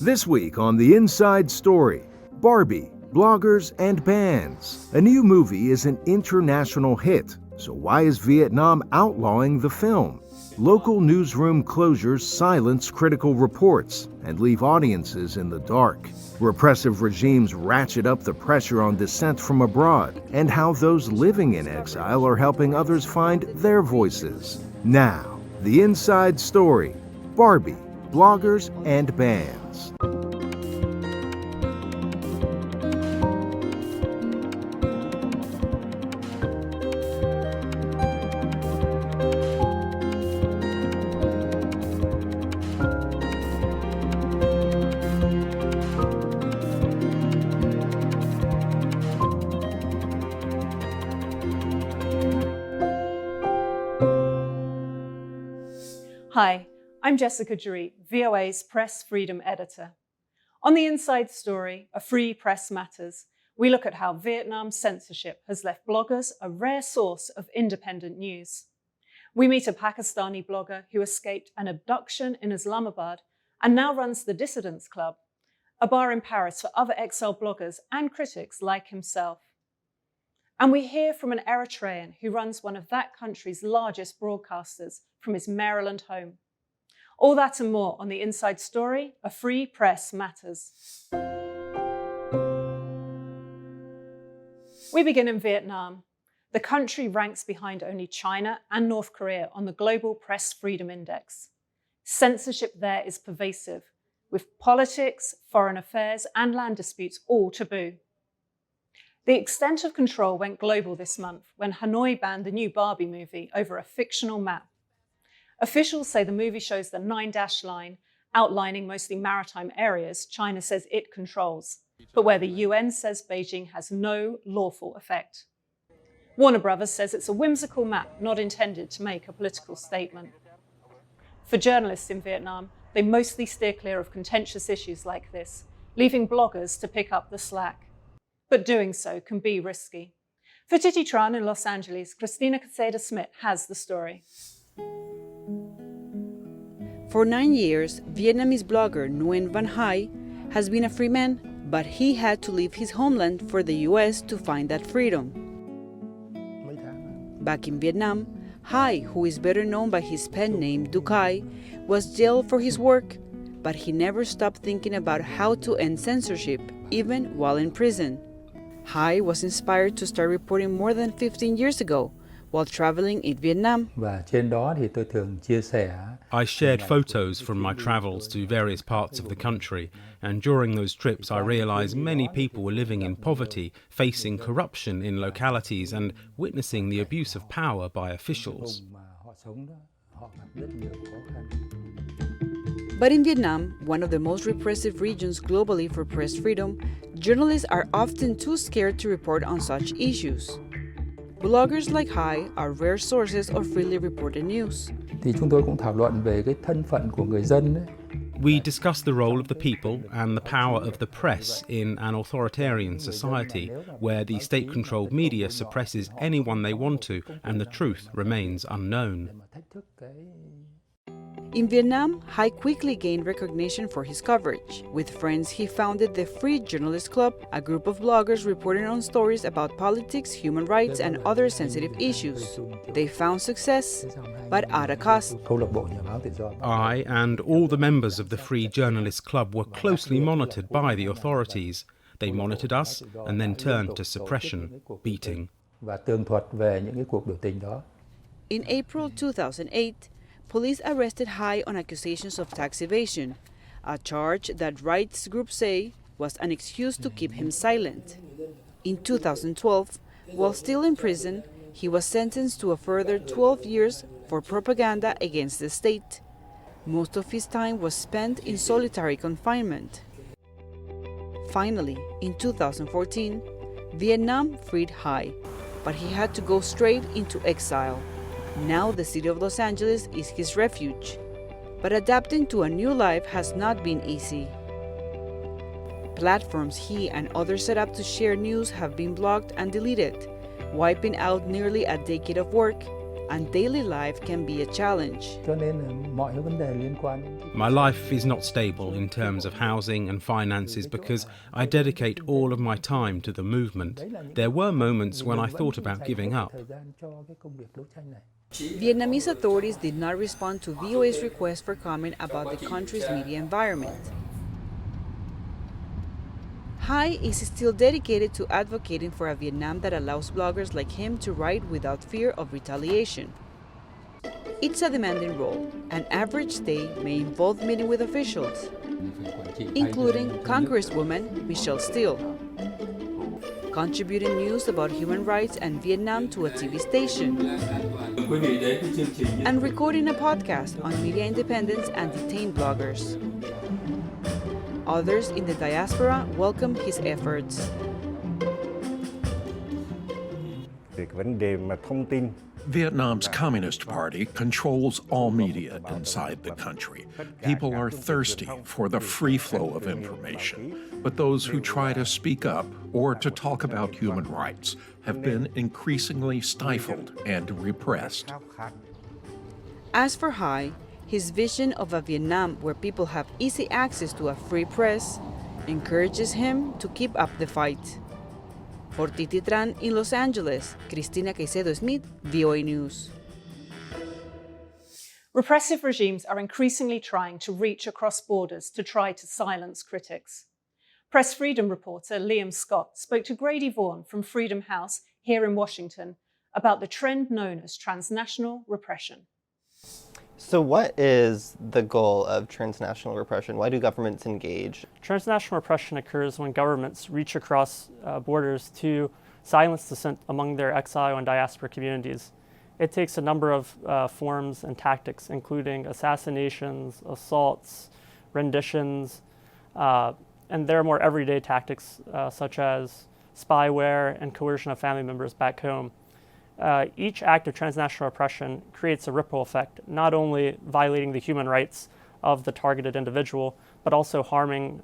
This week on The Inside Story, Barbie, bloggers, and bans. A new movie is an international hit, so why is Vietnam outlawing the film? Local newsroom closures silence critical reports and leave audiences in the dark. Repressive regimes ratchet up the pressure on dissent from abroad, and how those living in exile are helping others find their voices. Now, The Inside Story, Barbie, bloggers, and bans. Hi, I'm Jessica Jury, VOA's Press Freedom Editor. On The Inside Story, A Free Press Matters, we look at how Vietnam's censorship has left bloggers a rare source of independent news. We meet a Pakistani blogger who escaped an abduction in Islamabad and now runs the Dissidents Club, a bar in Paris for other exile bloggers and critics like himself. And we hear from an Eritrean who runs one of that country's largest broadcasters from his Maryland home. All that and more on The Inside Story, A Free Press Matters. We begin in Vietnam. The country ranks behind only China and North Korea on the Global Press Freedom Index. Censorship there is pervasive, with politics, foreign affairs, and land disputes all taboo. The extent of control went global this month when Hanoi banned the new Barbie movie over a fictional map. Officials say the movie shows the 9-dash line, outlining mostly maritime areas China says it controls, but where the UN says Beijing has no lawful effect. Warner Brothers says it's a whimsical map not intended to make a political statement. For journalists in Vietnam, they mostly steer clear of contentious issues like this, leaving bloggers to pick up the slack. But doing so can be risky. For Titi Tran in Los Angeles, Christina Caseda-Smith has the story. For 9 years, Vietnamese blogger Nguyen Van Hai has been a free man, but he had to leave his homeland for the US to find that freedom. Back in Vietnam, Hai, who is better known by his pen name Ducai, was jailed for his work, but he never stopped thinking about how to end censorship, even while in prison. Hai was inspired to start reporting more than 15 years ago while traveling in Vietnam. I shared photos from my travels to various parts of the country, and during those trips I realized many people were living in poverty, facing corruption in localities, and witnessing the abuse of power by officials. But in Vietnam, one of the most repressive regions globally for press freedom, journalists are often too scared to report on such issues. Bloggers like Hai are rare sources of freely reported news. We discuss the role of the people and the power of the press in an authoritarian society where the state-controlled media suppresses anyone they want to and the truth remains unknown. In Vietnam, Hai quickly gained recognition for his coverage. With friends, he founded the Free Journalist Club, a group of bloggers reporting on stories about politics, human rights, and other sensitive issues. They found success, but at a cost. I and all the members of the Free Journalist Club were closely monitored by the authorities. They monitored us and then turned to suppression, beating. In April 2008, police arrested Hai on accusations of tax evasion, a charge that rights groups say was an excuse to keep him silent. In 2012, while still in prison, he was sentenced to a further 12 years for propaganda against the state. Most of his time was spent in solitary confinement. Finally, in 2014, Vietnam freed Hai, but he had to go straight into exile. Now the city of Los Angeles is his refuge. But adapting to a new life has not been easy. Platforms he and others set up to share news have been blocked and deleted, wiping out nearly a decade of work and daily life can be a challenge. My life is not stable in terms of housing and finances because I dedicate all of my time to the movement. There were moments when I thought about giving up. Vietnamese authorities did not respond to VOA's request for comment about the country's media environment. Hai is still dedicated to advocating for a Vietnam that allows bloggers like him to write without fear of retaliation. It's a demanding role. An average day may involve meeting with officials, including Congresswoman Michelle Steele, contributing news about human rights and Vietnam to a TV station, and recording a podcast on media independence and detained bloggers. Others in the diaspora welcome his efforts. Vietnam's Communist Party controls all media inside the country. People are thirsty for the free flow of information, but those who try to speak up or to talk about human rights have been increasingly stifled and repressed. As for Hai, his vision of a Vietnam where people have easy access to a free press encourages him to keep up the fight. For Tititran in Los Angeles, Cristina Caicedo-Smith, VOA News. Repressive regimes are increasingly trying to reach across borders to try to silence critics. Press freedom reporter Liam Scott spoke to Grady Vaughan from Freedom House here in Washington about the trend known as transnational repression. So what is the goal of transnational repression? Why do governments engage? Transnational repression occurs when governments reach across borders to silence dissent among their exile and diaspora communities. It takes a number of forms and tactics, including assassinations, assaults, renditions, and there are more everyday tactics such as spyware and coercion of family members back home. Each act of transnational repression creates a ripple effect, not only violating the human rights of the targeted individual, but also harming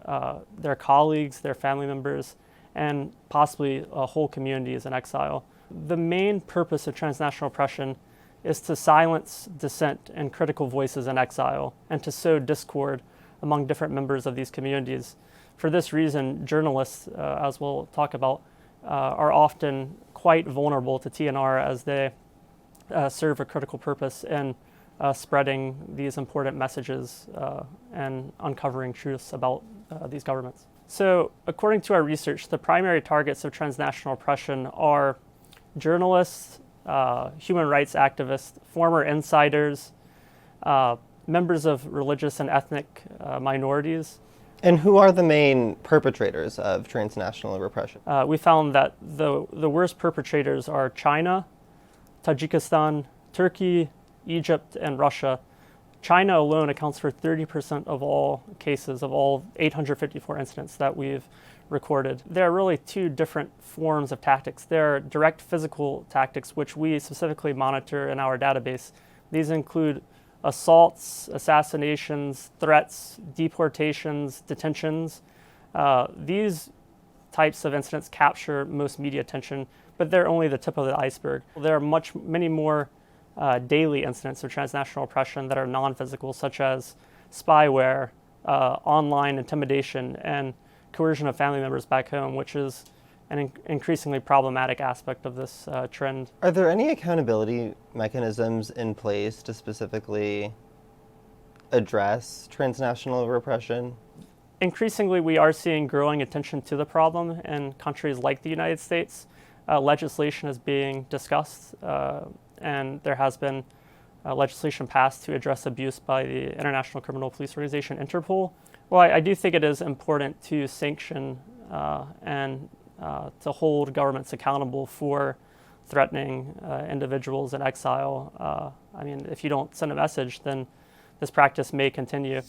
their colleagues, their family members, and possibly whole communities in exile. The main purpose of transnational repression is to silence dissent and critical voices in exile, and to sow discord among different members of these communities. For this reason, journalists, as we'll talk about, are often quite vulnerable to TNR as they serve a critical purpose in spreading these important messages and uncovering truths about these governments. So, according to our research, the primary targets of transnational repression are journalists, human rights activists, former insiders, members of religious and ethnic minorities. And who are the main perpetrators of transnational repression? We found that the worst perpetrators are China, Tajikistan, Turkey, Egypt, and Russia. China alone accounts for 30% of all cases, of all 854 incidents that we've recorded. There are really two different forms of tactics. There are direct physical tactics, which we specifically monitor in our database. These include assaults, assassinations, threats, deportations, detentions. These types of incidents capture most media attention, but they're only the tip of the iceberg. There are many more daily incidents of transnational oppression that are non-physical, such as spyware, online intimidation, and coercion of family members back home, which is an increasingly problematic aspect of this trend. Are there any accountability mechanisms in place to specifically address transnational repression? Increasingly, we are seeing growing attention to the problem in countries like the United States. Legislation is being discussed, and there has been legislation passed to address abuse by the International Criminal Police Organization, Interpol. Well, I do think it is important to sanction and to hold governments accountable for threatening individuals in exile. I mean, if you don't send a message, then this practice may continue.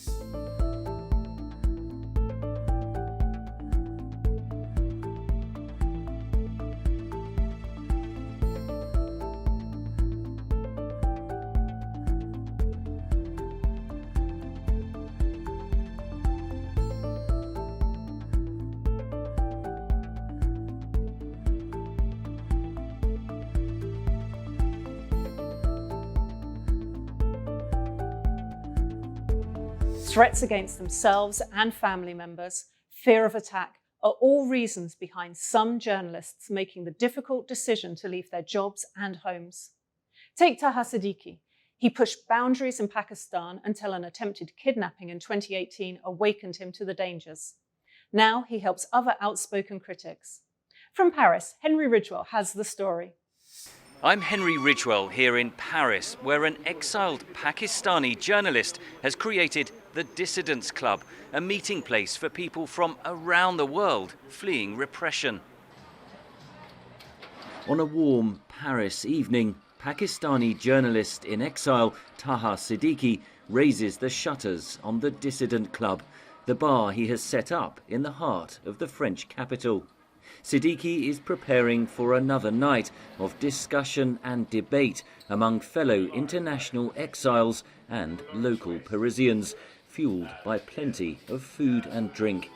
Threats against themselves and family members, fear of attack, are all reasons behind some journalists making the difficult decision to leave their jobs and homes. Take Taha Siddiqui. He pushed boundaries in Pakistan until an attempted kidnapping in 2018 awakened him to the dangers. Now he helps other outspoken critics. From Paris, Henry Ridgwell has the story. I'm Henry Ridgwell here in Paris, where an exiled Pakistani journalist has created the Dissidents Club, a meeting place for people from around the world fleeing repression. On a warm Paris evening, Pakistani journalist in exile Taha Siddiqui raises the shutters on the Dissident Club, the bar he has set up in the heart of the French capital. Siddiqui is preparing for another night of discussion and debate among fellow international exiles and local Parisians, fueled by plenty of food and drink.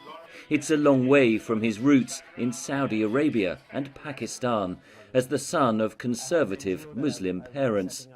It's a long way from his roots in Saudi Arabia and Pakistan, as the son of conservative Muslim parents.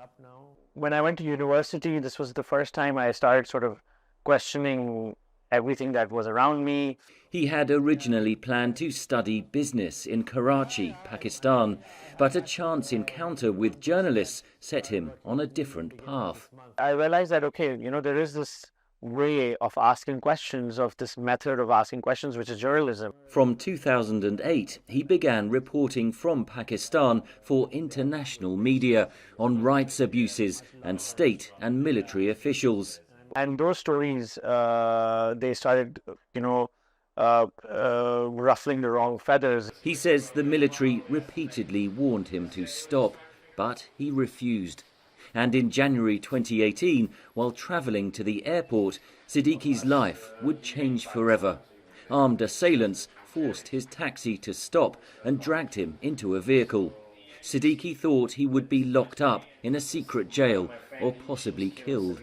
When I went to university, this was the first time I started sort of questioning everything that was around me. He had originally planned to study business in Karachi, Pakistan, but a chance encounter with journalists set him on a different path. I realized that, okay, there is this way of asking questions, of this method of asking questions, which is journalism. From 2008, he began reporting from Pakistan for international media on rights abuses and state and military officials. And those stories, they started, ruffling the wrong feathers. He says the military repeatedly warned him to stop, but he refused. And in January 2018, while travelling to the airport, Siddiqui's life would change forever. Armed assailants forced his taxi to stop and dragged him into a vehicle. Siddiqui thought he would be locked up in a secret jail or possibly killed.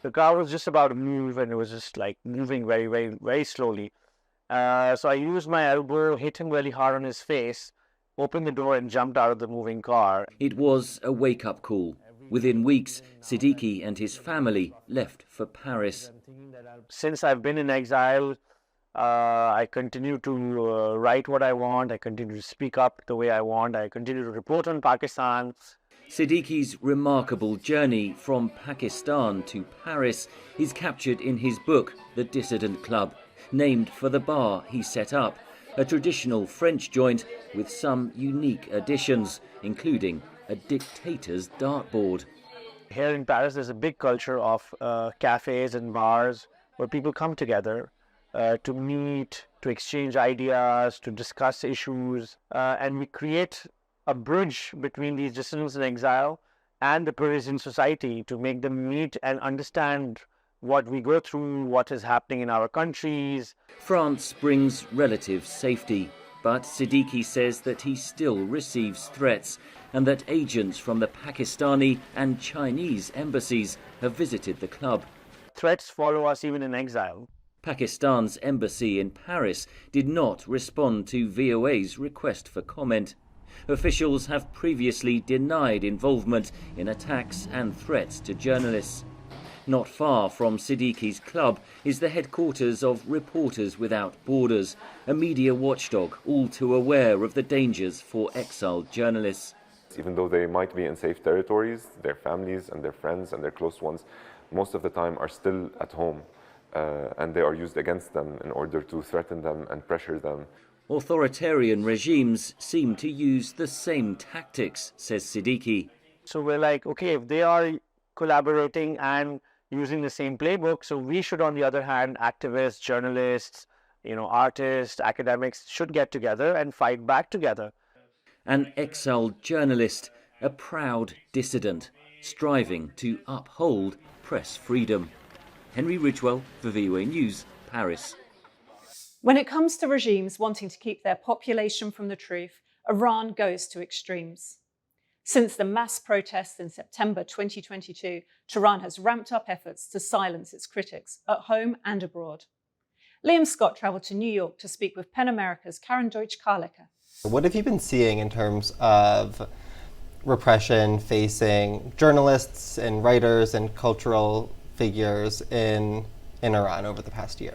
The car was just about to move, and it was just like moving very, very, very slowly. So I used my elbow, hit him really hard on his face, opened the door and jumped out of the moving car. It was a wake-up call. Within weeks, Siddiqui and his family left for Paris. Since I've been in exile, I continue to write what I want, I continue to speak up the way I want, I continue to report on Pakistan. Siddiqui's remarkable journey from Pakistan to Paris is captured in his book, The Dissident Club, named for the bar he set up, a traditional French joint with some unique additions, including a dictator's dartboard. Here in Paris, there's a big culture of cafes and bars where people come together to meet, to exchange ideas, to discuss issues, and we create a bridge between these dissidents in exile and the Parisian society to make them meet and understand what we go through, what is happening in our countries. France brings relative safety, but Siddiqui says that he still receives threats and that agents from the Pakistani and Chinese embassies have visited the club. Threats follow us even in exile. Pakistan's embassy in Paris did not respond to VOA's request for comment. Officials have previously denied involvement in attacks and threats to journalists. Not far from Siddiqui's club is the headquarters of Reporters Without Borders, a media watchdog all too aware of the dangers for exiled journalists. Even though they might be in safe territories, their families and their friends and their close ones most of the time are still at home, and they are used against them in order to threaten them and pressure them. Authoritarian regimes seem to use the same tactics, says Siddiqui. So we're like, okay, if they are collaborating and using the same playbook, so we should, on the other hand, activists, journalists, artists, academics should get together and fight back together. An exiled journalist, a proud dissident, striving to uphold press freedom. Henry Ridgwell for VOA News, Paris. When it comes to regimes wanting to keep their population from the truth, Iran goes to extremes. Since the mass protests in September 2022, Tehran has ramped up efforts to silence its critics at home and abroad. Liam Scott travelled to New York to speak with PEN America's Karen Deutsch-Karlecker. What have you been seeing in terms of repression facing journalists and writers and cultural figures in in Iran over the past year?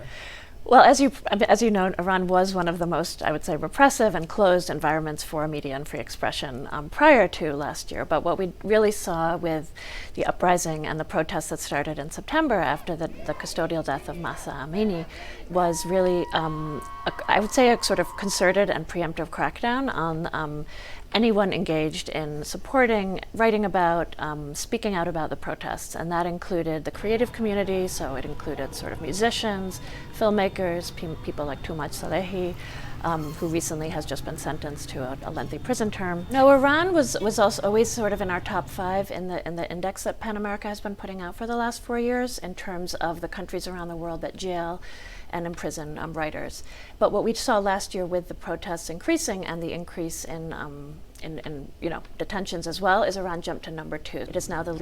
Well, as you know, Iran was one of the most, I would say, repressive and closed environments for media and free expression prior to last year. But what we really saw with the uprising and the protests that started in September after the custodial death of Mahsa Amini was really, I would say, a sort of concerted and preemptive crackdown on anyone engaged in supporting, writing about, speaking out about the protests. And that included the creative community, so it included sort of musicians, filmmakers, people like Tumaj Salehi, who recently has just been sentenced to a lengthy prison term. No, Iran was also always sort of in our top 5 in the index that PEN America has been putting out for the last 4 years in terms of the countries around the world that jail and imprison writers. But what we saw last year with the protests increasing and the increase in detentions as well is Iran jumped to number 2. It is now the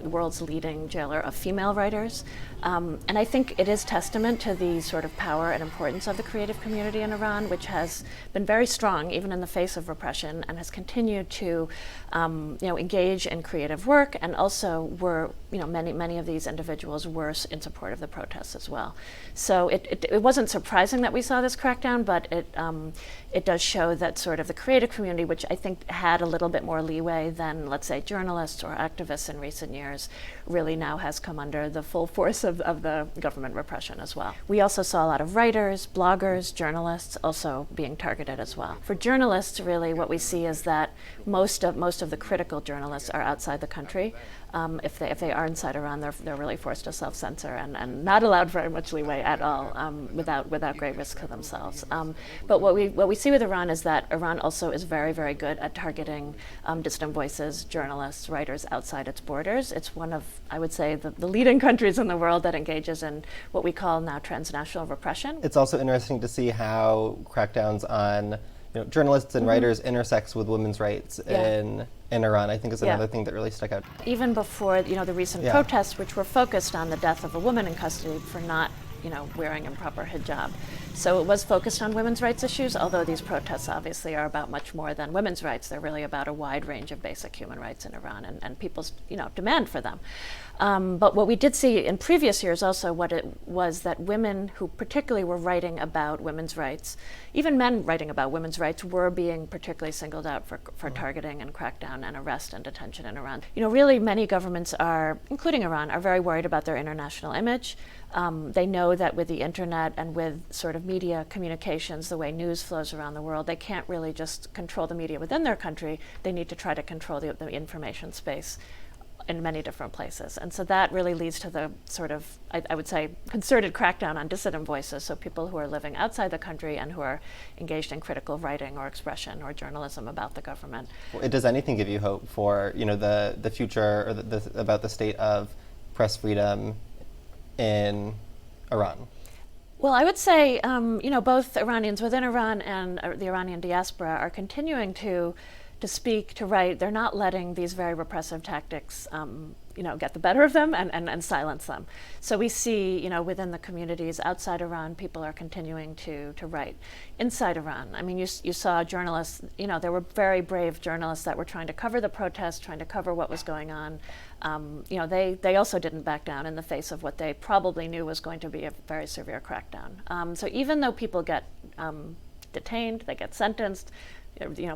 world's leading jailer of female writers. And I think it is testament to the sort of power and importance of the creative community in Iran, which has been very strong even in the face of repression and has continued to engage in creative work, and also many of these individuals were in support of the protests as well. So it wasn't surprising that we saw this crackdown, but it does show that sort of the creative community, which I think had a little bit more leeway than, let's say, journalists or activists in recent years, really now has come under the full force of the government repression as well. We also saw a lot of writers, bloggers, journalists also being targeted as well. For journalists, really, what we see is that most of the critical journalists are outside the country. If they are inside Iran, they're really forced to self-censor and not allowed very much leeway at all, without great risk to themselves. But what we see with Iran is that Iran also is very, very good at targeting dissident voices, journalists, writers outside its borders. It's one of, I would say, the leading countries in the world that engages in what we call now transnational repression. It's also interesting to see how crackdowns on journalists and writers intersects with women's rights in Iran. I think is another thing that really stuck out. Even before the recent protests, which were focused on the death of a woman in custody for not wearing improper hijab. So it was focused on women's rights issues, although these protests obviously are about much more than women's rights. They're really about a wide range of basic human rights in Iran and people's demand for them. But what we did see in previous years also was that women who particularly were writing about women's rights, even men writing about women's rights, were being particularly singled out for targeting and crackdown and arrest and detention in Iran. Really many governments including Iran, are very worried about their international image. They know that with the internet and with sort of media communications, the way news flows around the world, they can't really just control the media within their country. They need to try to control the information space in many different places. And so that really leads to the sort of, I would say, concerted crackdown on dissident voices, so people who are living outside the country and who are engaged in critical writing or expression or journalism about the government. Does anything give you hope for the future or about the state of press freedom in Iran? Well, I would say, both Iranians within Iran and the Iranian diaspora are continuing to speak, to write. They're not letting these very repressive tactics, get the better of them and silence them. So we see, within the communities outside Iran, people are continuing to write. Inside Iran, I mean, you saw journalists, there were very brave journalists that were trying to cover the protests, trying to cover what was going on. They also didn't back down in the face of what they probably knew was going to be a very severe crackdown. So even though people get detained, they get sentenced,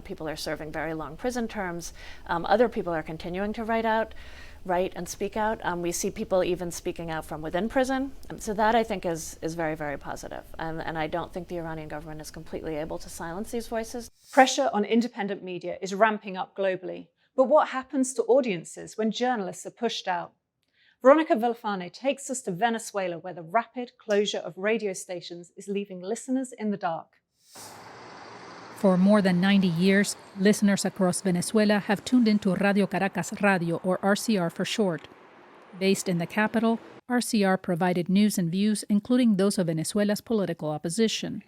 people are serving very long prison terms, other people are continuing to write and speak out. We see people even speaking out from within prison. So that, I think, is very, very positive. And I don't think the Iranian government is completely able to silence these voices. Pressure on independent media is ramping up globally. But what happens to audiences when journalists are pushed out? Veronica Villafane takes us to Venezuela, where the rapid closure of radio stations is leaving listeners in the dark. For more than 90 years, listeners across Venezuela have tuned into Radio Caracas Radio, or RCR for short. Based in the capital, RCR provided news and views, including those of Venezuela's political opposition.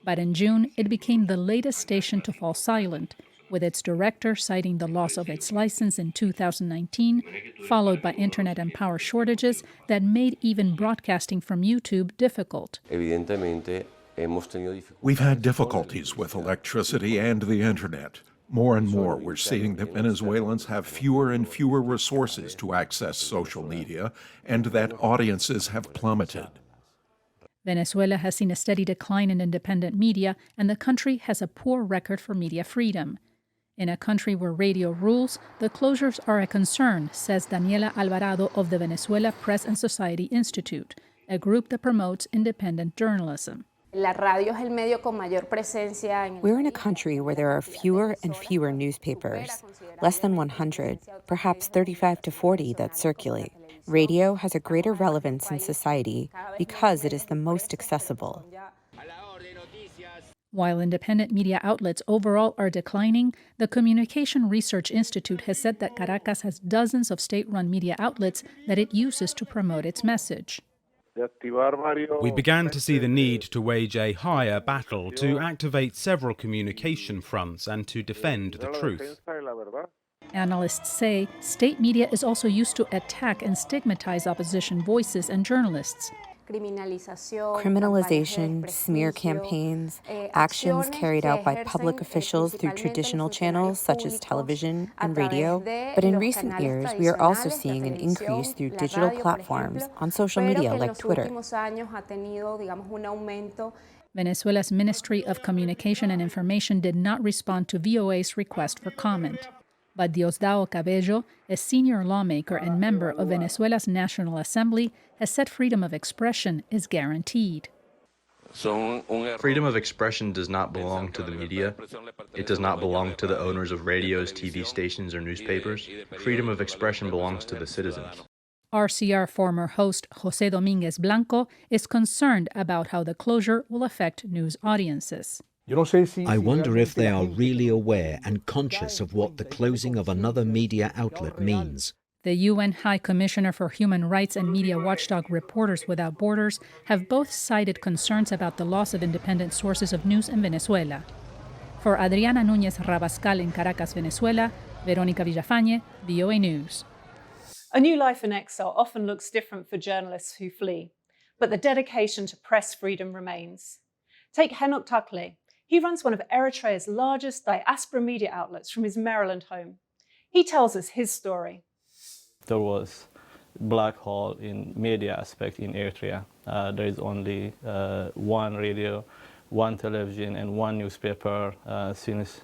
But in June, it became the latest station to fall silent, with its director citing the loss of its license in 2019, followed by internet and power shortages that made even broadcasting from YouTube difficult. We've had difficulties with electricity and the internet. More and more, we're seeing that Venezuelans have fewer and fewer resources to access social media, and that audiences have plummeted. Venezuela has seen a steady decline in independent media, and the country has a poor record for media freedom. In a country where radio rules, the closures are a concern, says Daniela Alvarado of the Venezuela Press and Society Institute, a group that promotes independent journalism. We're in a country where there are fewer and fewer newspapers, less than 100, perhaps 35 to 40 that circulate. Radio has a greater relevance in society because it is the most accessible. While independent media outlets overall are declining, the Communication Research Institute has said that Caracas has dozens of state-run media outlets that it uses to promote its message. We began to see the need to wage a higher battle, to activate several communication fronts and to defend the truth. Analysts say state media is also used to attack and stigmatize opposition voices and journalists. Criminalization, smear campaigns, actions carried out by public officials through traditional channels such as television and radio. But in recent years, we are also seeing an increase through digital platforms on social media like Twitter. Venezuela's Ministry of Communication and Information did not respond to VOA's request for comment. But Diosdado Cabello, a senior lawmaker and member of Venezuela's National Assembly, has said freedom of expression is guaranteed. Freedom of expression does not belong to the media. It does not belong to the owners of radios, TV stations, or newspapers. Freedom of expression belongs to the citizens. RCR former host José Domínguez Blanco is concerned about how the closure will affect news audiences. I wonder if they are really aware and conscious of what the closing of another media outlet means. The UN High Commissioner for Human Rights and media watchdog Reporters Without Borders have both cited concerns about the loss of independent sources of news in Venezuela. For Adriana Núñez Rabascal in Caracas, Venezuela, Verónica Villafañe, VOA News. A new life in exile often looks different for journalists who flee, but the dedication to press freedom remains. Take Henok Takle. He runs one of Eritrea's largest diaspora media outlets from his Maryland home. He tells us his story. There was a black hole in media aspect in Eritrea. There is only one radio, one television, and one newspaper since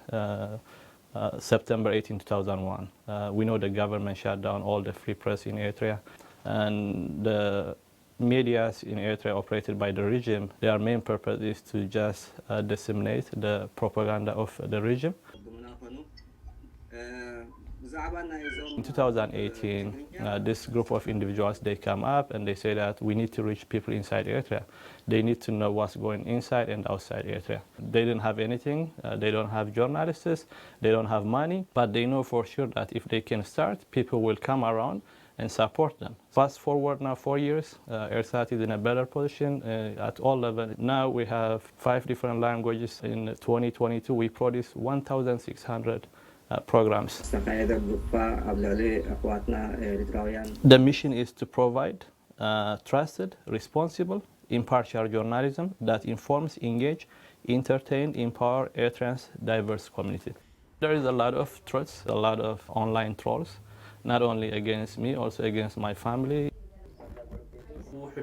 September 18, 2001. We know the government shut down all the free press in Eritrea, and the media in Eritrea operated by the regime, their main purpose is to just disseminate the propaganda of the regime. In 2018, this group of individuals, they come up and they say that we need to reach people inside Eritrea. They need to know what's going inside and outside Eritrea. They don't have anything, they don't have journalists, they don't have money, but they know for sure that if they can start, people will come around and support them. Fast forward now 4 years, Ersat is in a better position at all levels. Now we have 5 different languages. In 2022, we produced 1,600 programs. The mission is to provide trusted, responsible, impartial journalism that informs, engage, entertain, empower Eritreans' diverse community. There is a lot of threats, a lot of online trolls, not only against me, also against my family.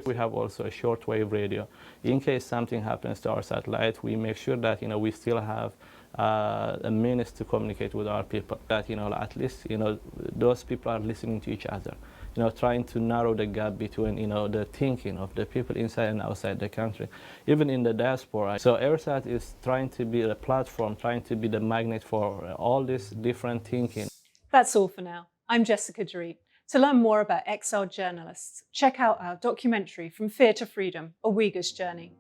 We have also a shortwave radio. In case something happens to our satellite, we make sure that we still have a means to communicate with our people. That at least those people are listening to each other. Trying to narrow the gap between the thinking of the people inside and outside the country, even in the diaspora. So Ersat is trying to be a platform, trying to be the magnet for all this different thinking. That's all for now. I'm Jessica Dorit. To learn more about exiled journalists, check out our documentary From Fear to Freedom, A Uyghur's Journey.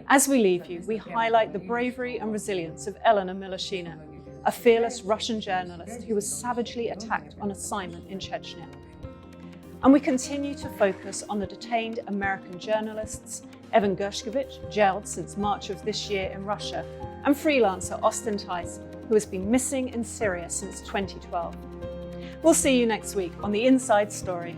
As we leave you, we highlight the bravery and resilience of Elena Milashina, a fearless Russian journalist who was savagely attacked on assignment in Chechnya. And we continue to focus on the detained American journalists, Evan Gershkovich, jailed since March of this year in Russia, and freelancer Austin Tice, who has been missing in Syria since 2012. We'll see you next week on The Inside Story.